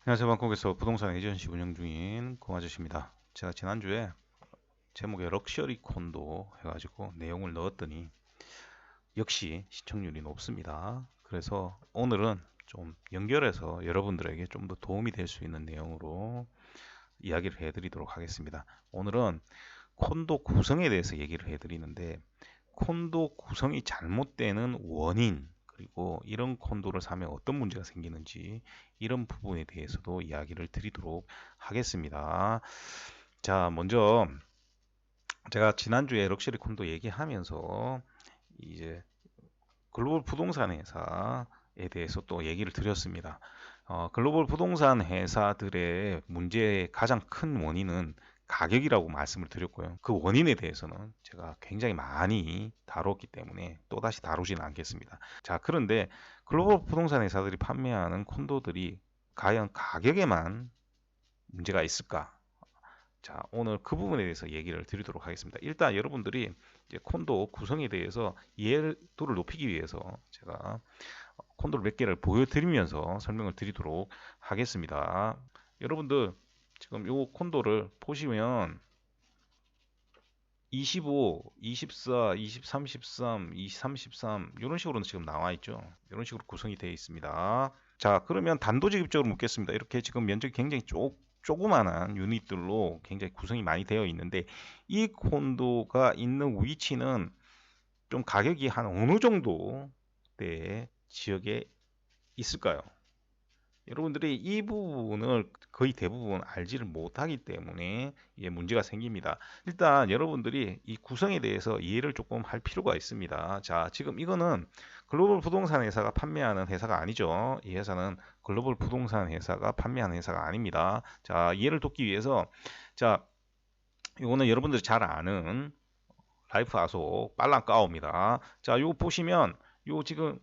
안녕하세요. 방콕에서 부동산 에이전시 운영 중인 공아저씨입니다. 제가 지난주에 제목에 럭셔리 콘도 해가지고 내용을 넣었더니 역시 시청률이 높습니다. 그래서 오늘은 좀 연결해서 여러분들에게 좀 더 도움이 될 수 있는 내용으로 이야기를 해드리도록 하겠습니다. 오늘은 콘도 구성에 대해서 얘기를 해드리는데 콘도 구성이 잘못되는 원인, 그리고 이런 콘도를 사면 어떤 문제가 생기는지 이런 부분에 대해서도 이야기를 드리도록 하겠습니다. 자, 먼저 제가 지난주에 럭셔리 콘도 얘기하면서 이제 글로벌 부동산 회사에 대해서 또 얘기를 드렸습니다. 글로벌 부동산 회사들의 문제의 가장 큰 원인은 가격이라고 말씀을 드렸고요. 그 원인에 대해서는 제가 굉장히 많이 다뤘기 때문에 또다시 다루지는 않겠습니다. 자, 그런데 글로벌 부동산 회사들이 판매하는 콘도들이 과연 가격에만 문제가 있을까? 자, 오늘 그 부분에 대해서 얘기를 드리도록 하겠습니다. 일단 여러분들이 이제 콘도 구성에 대해서 이해도를 높이기 위해서 제가 콘도를 몇 개를 보여드리면서 설명을 드리도록 하겠습니다. 여러분들 지금 요 콘도를 보시면 25, 24, 23, 13, 23, 13 이런 식으로 지금 나와 있죠. 이런 식으로 구성이 되어 있습니다. 자, 그러면 단도직입적으로 묻겠습니다. 이렇게 지금 면적이 굉장히 조그만한 유닛들로 굉장히 구성이 많이 되어 있는데 이 콘도가 있는 위치는 좀 가격이 한 어느 정도의 지역에 있을까요? 여러분들이 이 부분을 거의 대부분 알지를 못하기 때문에 이게 문제가 생깁니다. 일단 여러분들이 이 구성에 대해서 이해를 조금 할 필요가 있습니다. 자, 지금 이거는 글로벌 부동산 회사가 판매하는 회사가 아니죠. 이 회사는 글로벌 부동산 회사가 판매하는 회사가 아닙니다. 자, 이해를 돕기 위해서 자, 이거는 여러분들이 잘 아는 라이프 아소 빨랑까오입니다. 자, 이거 보시면 요 지금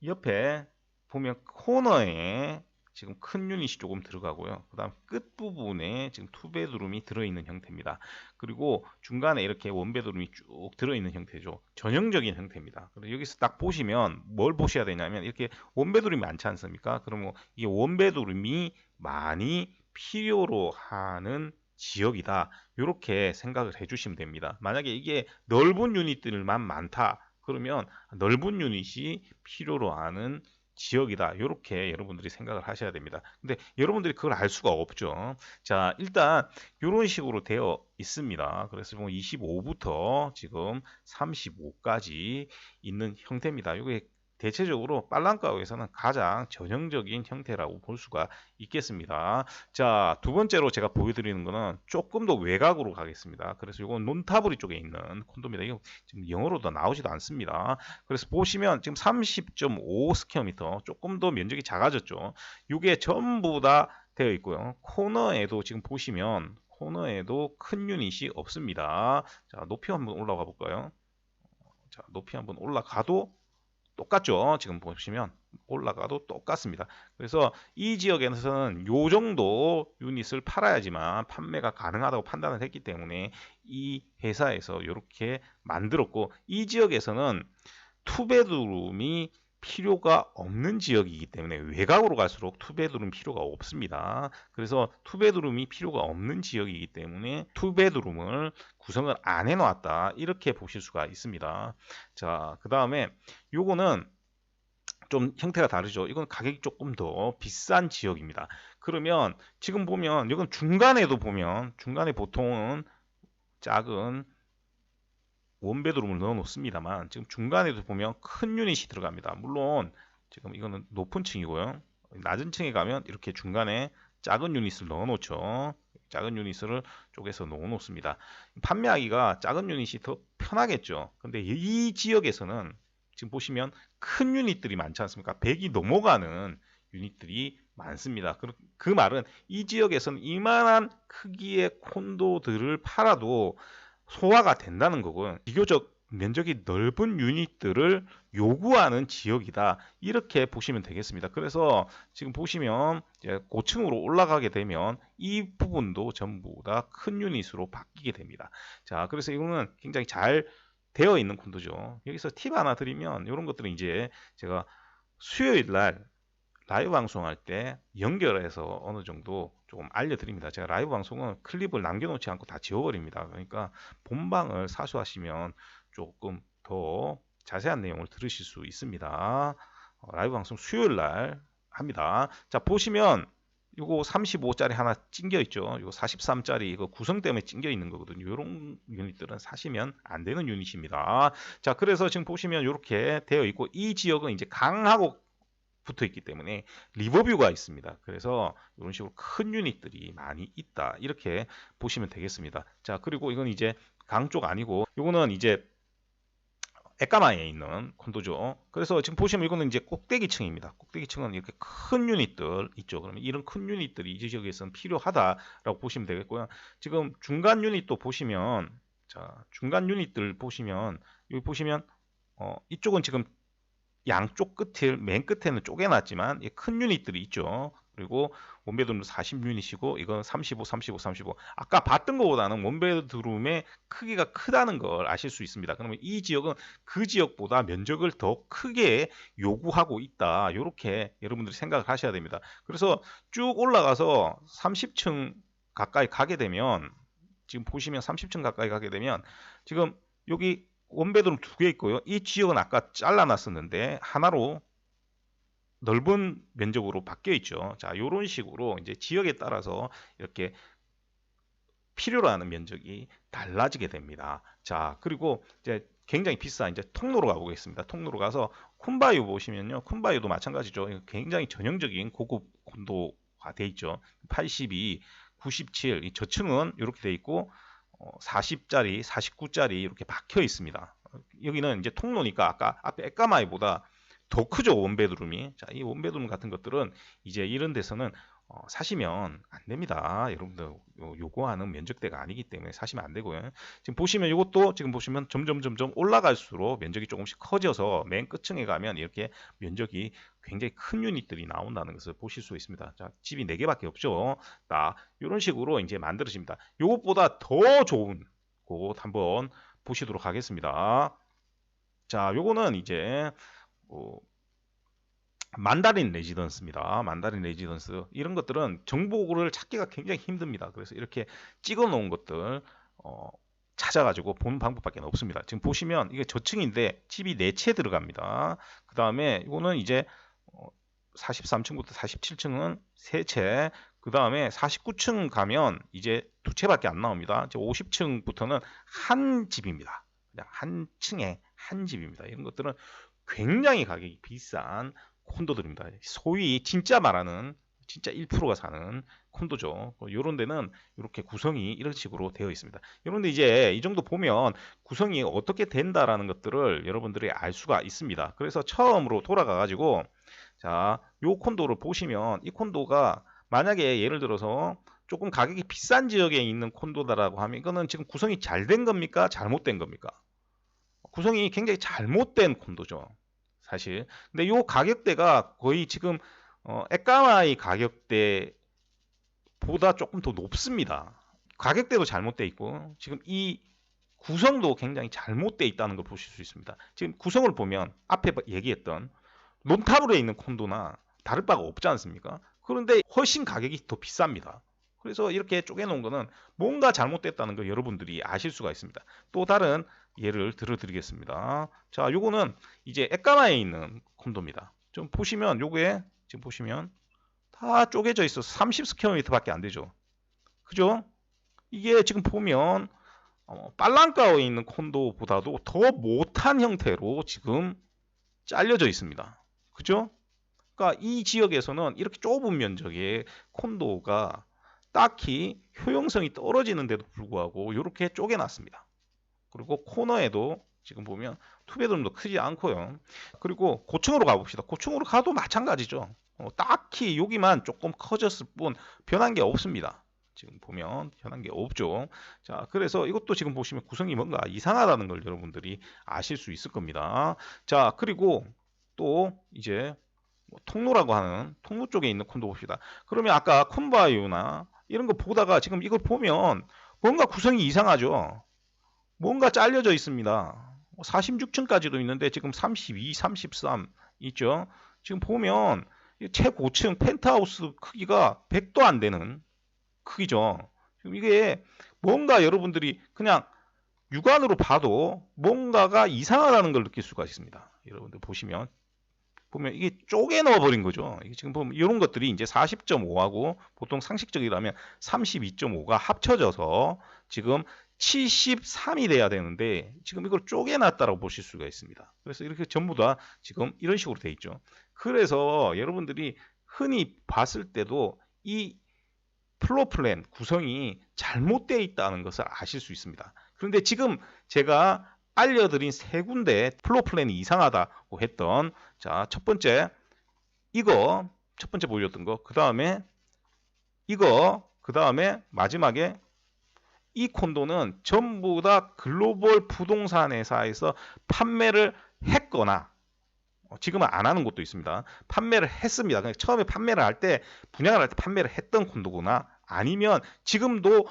옆에 보면 코너에 지금 큰 유닛이 조금 들어가고요. 그 다음 끝부분에 지금 투베드룸이 들어있는 형태입니다. 그리고 중간에 이렇게 원베드룸이 쭉 들어있는 형태죠. 전형적인 형태입니다. 그래서 여기서 딱 보시면 뭘 보셔야 되냐면 이렇게 원베드룸이 많지 않습니까? 그러면 이게 원베드룸이 많이 필요로 하는 지역이다. 이렇게 생각을 해주시면 됩니다. 만약에 이게 넓은 유닛들만 많다. 그러면 넓은 유닛이 필요로 하는 지역이다. 이렇게 여러분들이 생각을 하셔야 됩니다. 근데 여러분들이 그걸 알 수가 없죠. 자, 일단 이런 식으로 되어 있습니다. 그래서 25부터 지금 35까지 있는 형태입니다. 이게 대체적으로 빨랑가오에서는 가장 전형적인 형태라고 볼 수가 있겠습니다. 자, 두 번째로 제가 보여드리는 거는 조금 더 외곽으로 가겠습니다. 그래서 이건 논타브리 쪽에 있는 콘도입니다. 이거 지금 영어로도 나오지도 않습니다. 그래서 보시면 지금 30.5 스퀘어미터 조금 더 면적이 작아졌죠. 이게 전부 다 되어 있고요. 코너에도 지금 보시면 코너에도 큰 유닛이 없습니다. 자, 높이 한번 올라가 볼까요? 자, 높이 한번 올라가도 똑같죠. 지금 보시면 올라가도 똑같습니다. 그래서 이 지역에서는 요 정도 유닛을 팔아야지만 판매가 가능하다고 판단을 했기 때문에 이 회사에서 이렇게 만들었고 이 지역에서는 투베드룸이 필요가 없는 지역이기 때문에 외곽으로 갈수록 투베드룸 필요가 없습니다. 그래서 투베드룸이 필요가 없는 지역이기 때문에 투베드룸을 구성을 안 해놨다 이렇게 보실 수가 있습니다. 자, 그 다음에 요거는 좀 형태가 다르죠. 이건 가격이 조금 더 비싼 지역입니다. 그러면 지금 보면 이건 중간에도 보면 중간에 보통은 작은 원베드룸을 넣어 놓습니다만 지금 중간에도 보면 큰 유닛이 들어갑니다. 물론 지금 이거는 높은 층이고요. 낮은 층에 가면 이렇게 중간에 작은 유닛을 넣어 놓죠. 작은 유닛을 쪼개서 넣어 놓습니다. 판매하기가 작은 유닛이 더 편하겠죠. 근데 이 지역에서는 지금 보시면 큰 유닛들이 많지 않습니까? 100이 넘어가는 유닛들이 많습니다. 그 말은 이 지역에서는 이만한 크기의 콘도들을 팔아도 소화가 된다는 거고요. 비교적 면적이 넓은 유닛들을 요구하는 지역이다. 이렇게 보시면 되겠습니다. 그래서 지금 보시면 이제 고층으로 올라가게 되면 이 부분도 전부 다 큰 유닛으로 바뀌게 됩니다. 자, 그래서 이거는 굉장히 잘 되어 있는 콘도죠. 여기서 팁 하나 드리면 이런 것들은 이제 제가 수요일 날 라이브 방송할 때 연결해서 어느 정도 조금 알려드립니다. 제가 라이브 방송은 클립을 남겨놓지 않고 다 지워버립니다. 그러니까 본방을 사수하시면 조금 더 자세한 내용을 들으실 수 있습니다. 라이브 방송 수요일 날 합니다. 자, 보시면 요거 35짜리 하나 찡겨 있죠. 요 43짜리 이거 구성 때문에 찡겨 있는 거거든요. 요런 유닛들은 사시면 안 되는 유닛입니다. 자, 그래서 지금 보시면 이렇게 되어 있고, 이 지역은 이제 강하고 붙어 있기 때문에 리버뷰가 있습니다. 그래서 이런 식으로 큰 유닛들이 많이 있다, 이렇게 보시면 되겠습니다. 자, 그리고 이건 이제 강 쪽 아니고 요거는 이제 에까마에 있는 콘도죠. 그래서 지금 보시면 이거는 이제 꼭대기층입니다. 꼭대기층은 이렇게 큰 유닛들 있죠. 그러면 이런 큰 유닛들이 이 지역에서는 필요하다라고 보시면 되겠고요. 지금 중간 유닛도 보시면, 자, 중간 유닛들 보시면 여기 보시면 이쪽은 지금 양쪽 끝을 맨 끝에는 쪼개놨지만 큰 유닛들이 있죠. 그리고 원베드룸 40유닛이고 이건 35, 35, 35. 아까 봤던 것보다는 원베드룸의 크기가 크다는 걸 아실 수 있습니다. 그러면 이 지역은 그 지역보다 면적을 더 크게 요구하고 있다, 이렇게 여러분들이 생각을 하셔야 됩니다. 그래서 쭉 올라가서 30층 가까이 가게 되면, 지금 보시면 30층 가까이 가게 되면 지금 여기 원베드룸 2개 있고요. 이 지역은 아까 잘라놨었는데 하나로 넓은 면적으로 바뀌어 있죠. 자, 이런 식으로 이제 지역에 따라서 이렇게 필요로 하는 면적이 달라지게 됩니다. 자, 그리고 이제 굉장히 비싼 이제 통로로 가보겠습니다. 통로로 가서 쿤바유 보시면요, 쿤바유도 마찬가지죠. 굉장히 전형적인 고급 콘도화 돼 있죠. 82, 97, 이 저층은 이렇게 돼 있고 40짜리, 49짜리 이렇게 박혀 있습니다. 여기는 이제 통로니까 아까 앞에 에까마이보다 더 크죠, 원베드룸이. 자, 이 원베드룸 같은 것들은 이제 이런 데서는 사시면 안 됩니다. 여러분들 요구하는 면적대가 아니기 때문에 사시면 안 되고요. 지금 보시면 이것도 지금 보시면 점점 올라갈수록 면적이 조금씩 커져서 맨 끝층에 가면 이렇게 면적이 굉장히 큰 유닛들이 나온다는 것을 보실 수 있습니다. 자, 집이 4개밖에 없죠. 자, 이런 식으로 이제 만들어집니다. 이것보다 더 좋은 곳 한번 보시도록 하겠습니다. 자, 요거는 이제 만다린 레지던스입니다. 만다린 레지던스, 이런 것들은 정보를 찾기가 굉장히 힘듭니다. 그래서 이렇게 찍어 놓은 것들 찾아가지고 본 방법밖에 없습니다. 지금 보시면 이게 저층인데 집이 4채 들어갑니다. 그 다음에 이거는 이제 43층부터 47층은 3채, 그 다음에 49층 가면 이제 2채밖에 안 나옵니다. 50층부터는 한 집입니다. 그냥 한 층에 한 집입니다. 이런 것들은 굉장히 가격이 비싼 콘도들입니다. 소위 진짜 말하는 진짜 1%가 사는 콘도죠. 이런 데는 이렇게 구성이 이런 식으로 되어 있습니다. 이런데 이제 이 정도 보면 구성이 어떻게 된다라는 것들을 여러분들이 알 수가 있습니다. 그래서 처음으로 돌아가 가지고, 자, 요 콘도를 보시면 이 콘도가 만약에 예를 들어서 조금 가격이 비싼 지역에 있는 콘도다라고 하면 이거는 지금 구성이 잘 된 겁니까? 잘못된 겁니까? 구성이 굉장히 잘못된 콘도죠, 사실. 근데 요 가격대가 거의 지금 에까마이 가격대보다 조금 더 높습니다. 가격대도 잘못돼 있고 지금 이 구성도 굉장히 잘못돼 있다는 걸 보실 수 있습니다. 지금 구성을 보면 앞에 얘기했던 론타블에 있는 콘도나 다를 바가 없지 않습니까? 그런데 훨씬 가격이 더 비쌉니다. 그래서 이렇게 쪼개놓은 거는 뭔가 잘못됐다는 걸 여러분들이 아실 수가 있습니다. 또 다른 예를 들어드리겠습니다. 자, 요거는 이제 에까마에 있는 콘도입니다. 좀 보시면 요게 지금 보시면 다 쪼개져 있어서 30스퀘어미터 밖에 안 되죠. 그죠? 이게 지금 보면 빨랑가오에 있는 콘도보다도 더 못한 형태로 지금 잘려져 있습니다. 그죠? 그러니까 이 지역에서는 이렇게 좁은 면적의 콘도가 딱히 효용성이 떨어지는데도 불구하고 이렇게 쪼개놨습니다. 그리고 코너에도 지금 보면 투베드룸도 크지 않고요. 그리고 고층으로 가봅시다. 고층으로 가도 마찬가지죠. 딱히 여기만 조금 커졌을 뿐 변한 게 없습니다. 지금 보면 변한 게 없죠. 자, 그래서 이것도 지금 보시면 구성이 뭔가 이상하다는 걸 여러분들이 아실 수 있을 겁니다. 자, 그리고 또 이제 통로라고 하는 통로 쪽에 있는 콘도 봅시다. 그러면 아까 쿤바유나 이런 거 보다가 지금 이걸 보면 뭔가 구성이 이상하죠. 뭔가 잘려져 있습니다. 46층까지도 있는데 지금 32, 33 있죠. 지금 보면 최고층 펜트하우스 크기가 100도 안 되는 크기죠. 지금 이게 뭔가 여러분들이 그냥 육안으로 봐도 뭔가가 이상하다는 걸 느낄 수가 있습니다. 여러분들 보면 이게 쪼개 넣어 버린 거죠. 이게 지금 보면 이런 것들이 이제 40.5하고 보통 상식적이라면 32.5가 합쳐져서 지금 73이 돼야 되는데 지금 이걸 쪼개놨다라고 보실 수가 있습니다. 그래서 이렇게 전부 다 지금 이런 식으로 돼 있죠. 그래서 여러분들이 흔히 봤을 때도 이 플로어 플랜 구성이 잘못되어 있다는 것을 아실 수 있습니다. 그런데 지금 제가 알려드린 세 군데 플로어 플랜이 이상하다고 했던, 자, 첫 번째 이거, 첫 번째 보여줬던 거, 그 다음에 이거, 그 다음에 마지막에 이 콘도는 전부 다 글로벌 부동산 회사에서 판매를 했거나 지금은 안 하는 곳도 있습니다. 판매를 했습니다. 그러니까 처음에 판매를 할 때, 분양을 할 때 판매를 했던 콘도구나, 아니면 지금도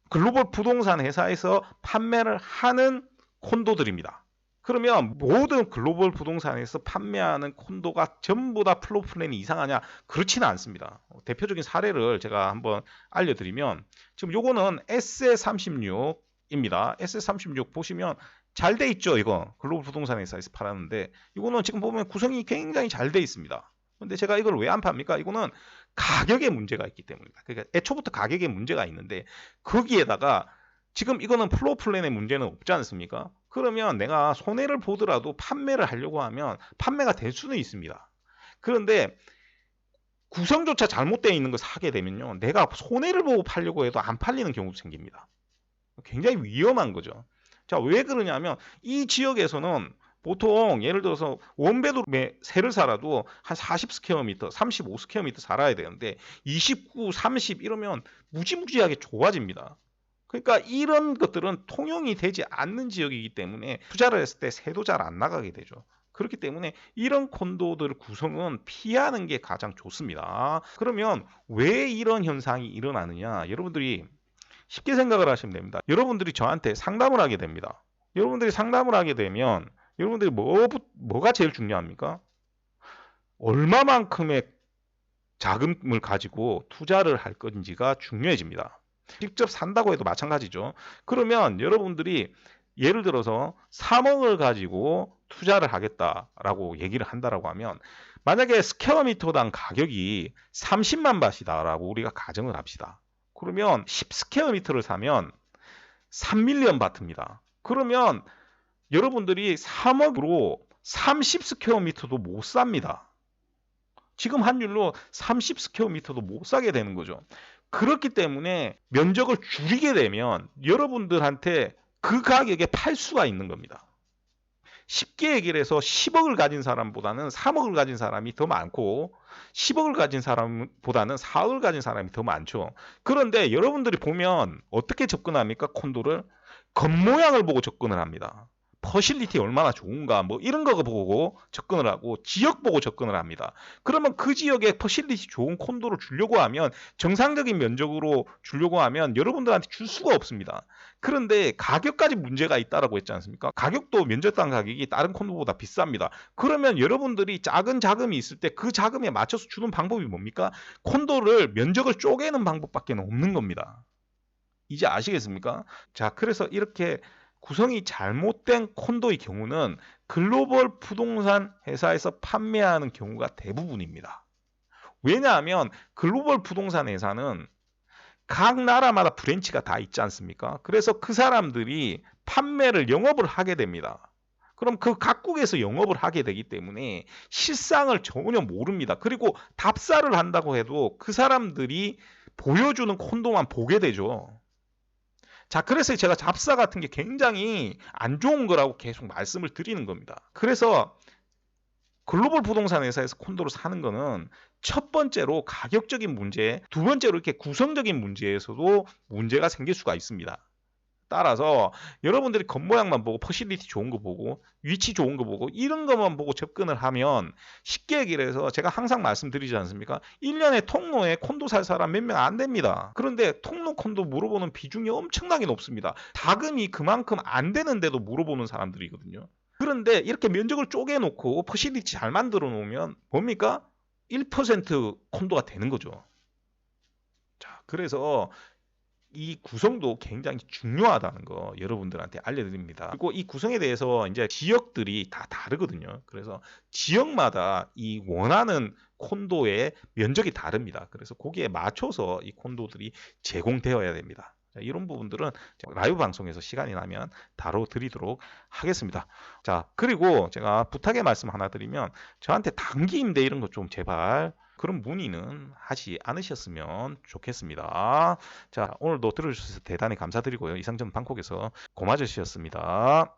글로벌 부동산 회사에서 판매를 하는 콘도들입니다. 그러면 모든 글로벌 부동산에서 판매하는 콘도가 전부 다 플로어 플랜이 이상하냐? 그렇지는 않습니다. 대표적인 사례를 제가 한번 알려드리면, 지금 요거는 SS36입니다. SS36 보시면 잘 돼 있죠, 이거. 글로벌 부동산 회사에서 팔았는데, 이거는 지금 보면 구성이 굉장히 잘 돼 있습니다. 근데 제가 이걸 왜 안 팝니까? 이거는 가격에 문제가 있기 때문입니다. 그러니까 애초부터 가격에 문제가 있는데, 거기에다가 지금 이거는 플로어 플랜의 문제는 없지 않습니까? 그러면 내가 손해를 보더라도 판매를 하려고 하면 판매가 될 수는 있습니다. 그런데 구성조차 잘못되어 있는 걸 사게 되면요, 내가 손해를 보고 팔려고 해도 안 팔리는 경우도 생깁니다. 굉장히 위험한 거죠. 자, 왜 그러냐면 이 지역에서는 보통 예를 들어서 원베드룸에 새를 살아도 한 40스퀘어미터, 35스퀘어미터 살아야 되는데 29, 30 이러면 무지무지하게 좁아집니다. 그러니까 이런 것들은 통용이 되지 않는 지역이기 때문에 투자를 했을 때 새도 잘 안 나가게 되죠. 그렇기 때문에 이런 콘도들 구성은 피하는 게 가장 좋습니다. 그러면 왜 이런 현상이 일어나느냐? 여러분들이 쉽게 생각을 하시면 됩니다. 여러분들이 저한테 상담을 하게 됩니다. 여러분들이 상담을 하게 되면 여러분들이 뭐가 제일 중요합니까? 얼마만큼의 자금을 가지고 투자를 할 건지가 중요해집니다. 직접 산다고 해도 마찬가지죠. 그러면 여러분들이 예를 들어서 3억을 가지고 투자를 하겠다라고 얘기를 한다라고 하면, 만약에 스퀘어미터당 가격이 30만 바트다라고 우리가 가정을 합시다. 그러면 10스퀘어미터를 사면 3밀리언 바트입니다. 그러면 여러분들이 3억으로 30스퀘어미터도 못 삽니다. 지금 환율로 30스퀘어미터도 못 사게 되는 거죠. 그렇기 때문에 면적을 줄이게 되면 여러분들한테 그 가격에 팔 수가 있는 겁니다. 쉽게 얘기를 해서 10억을 가진 사람보다는 3억을 가진 사람이 더 많고 10억을 가진 사람보다는 4억을 가진 사람이 더 많죠. 그런데 여러분들이 보면 어떻게 접근합니까? 콘도를 겉모양을 보고 접근을 합니다. 퍼실리티 얼마나 좋은가 뭐 이런 거 보고 접근을 하고 지역 보고 접근을 합니다. 그러면 그 지역에 퍼실리티 좋은 콘도를 주려고 하면, 정상적인 면적으로 주려고 하면 여러분들한테 줄 수가 없습니다. 그런데 가격까지 문제가 있다라고 했지 않습니까? 가격도 면적당 가격이 다른 콘도보다 비쌉니다. 그러면 여러분들이 작은 자금이 있을 때 그 자금에 맞춰서 주는 방법이 뭡니까? 콘도를 면적을 쪼개는 방법밖에 없는 겁니다. 이제 아시겠습니까? 자, 그래서 이렇게 구성이 잘못된 콘도의 경우는 글로벌 부동산 회사에서 판매하는 경우가 대부분입니다. 왜냐하면 글로벌 부동산 회사는 각 나라마다 브랜치가 다 있지 않습니까? 그래서 그 사람들이 판매를 영업을 하게 됩니다. 그럼 그 각국에서 영업을 하게 되기 때문에 실상을 전혀 모릅니다. 그리고 답사를 한다고 해도 그 사람들이 보여주는 콘도만 보게 되죠. 자, 그래서 제가 잡사 같은 게 굉장히 안 좋은 거라고 계속 말씀을 드리는 겁니다. 그래서 글로벌 부동산 회사에서 콘도를 사는 거는 첫 번째로 가격적인 문제, 두 번째로 이렇게 구성적인 문제에서도 문제가 생길 수가 있습니다. 따라서 여러분들이 겉모양만 보고 퍼실리티 좋은 거 보고 위치 좋은 거 보고 이런 것만 보고 접근을 하면, 쉽게 얘기를 해서 제가 항상 말씀드리지 않습니까? 1년에 통로에 콘도 살 사람 몇 명 안 됩니다. 그런데 통로 콘도 물어보는 비중이 엄청나게 높습니다. 자금이 그만큼 안 되는데도 물어보는 사람들이거든요. 그런데 이렇게 면적을 쪼개놓고 퍼실리티 잘 만들어 놓으면 뭡니까? 1% 콘도가 되는 거죠. 자, 그래서 이 구성도 굉장히 중요하다는 거 여러분들한테 알려드립니다. 그리고 이 구성에 대해서 이제 지역들이 다 다르거든요. 그래서 지역마다 이 원하는 콘도의 면적이 다릅니다. 그래서 거기에 맞춰서 이 콘도들이 제공되어야 됩니다. 자, 이런 부분들은 라이브 방송에서 시간이 나면 다뤄드리도록 하겠습니다. 자, 그리고 제가 부탁의 말씀 하나 드리면 저한테 단기 임대 이런 거 좀 제발 그런 문의는 하지 않으셨으면 좋겠습니다. 자, 오늘도 들어주셔서 대단히 감사드리고요. 이상 전 방콕에서 고마저씨였습니다.